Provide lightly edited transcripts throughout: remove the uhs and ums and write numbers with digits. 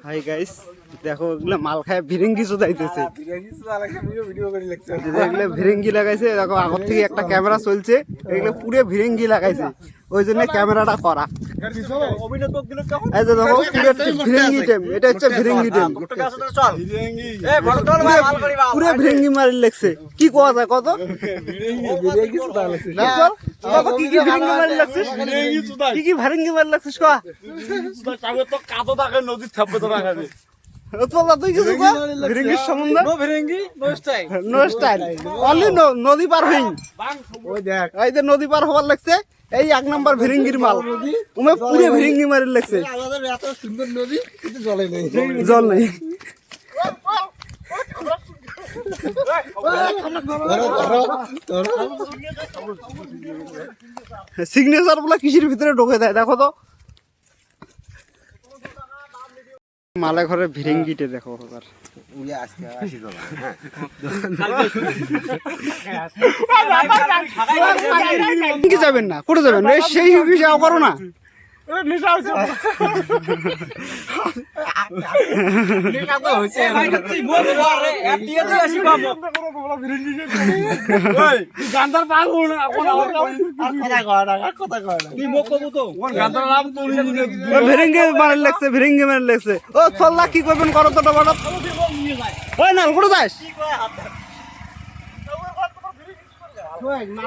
Hi guys, দেখো এগুলো মাল খায় ভিরিঙ্গি চুদাইতেছে। এগুলো ভিরিঙ্গি লাগাইছে, দেখো আগর থেকে একটা ক্যামেরা চলছে, এগুলো পুরো ভিরিঙ্গি লাগাইছে, ওই জন্য ক্যামেরাটা করা। এই যে দেখো ভিরিঙ্গি টেম, এটা হচ্ছে ভিরিঙ্গি টেম, পুরো ভিরিঙ্গি মারি লাগছে। কি কোয়া যায় কত কি কি ভিরিঙ্গি মারি লাগছে, কি কি ভিরিঙ্গি মারি লাগছিস কোয়া? নদীর থাপে তো রাখাবে নদী পার হই, এই যে নদী পার হবার লাগছে। এই 1 নম্বর ভিরিঙ্গির মাল, উমে পুরো ভিরিঙ্গি মারি লাগছে। জল নেই। সিগনেচার বলে কৃষির ভিতরে ঢোকে দেয়, দেখো তো মালা ঘরে ভিরিঙ্গিতে দেখো। কি যাবেন না, কোথায় যাবেন? সেই বিষয় করো না। ভিরিঙ্গি মারি লাগছে, ভিরিঙ্গি মারি লাগছে। ও চল্লা কি করবেন করো তো, ওই না কোথায় যাস,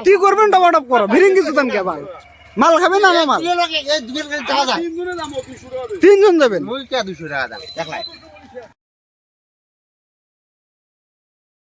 কি করবেন টপ করো। ভিরিঙ্গি চুদান কে আবার মাল খাবেন না? মাল 3 জন যাবেন।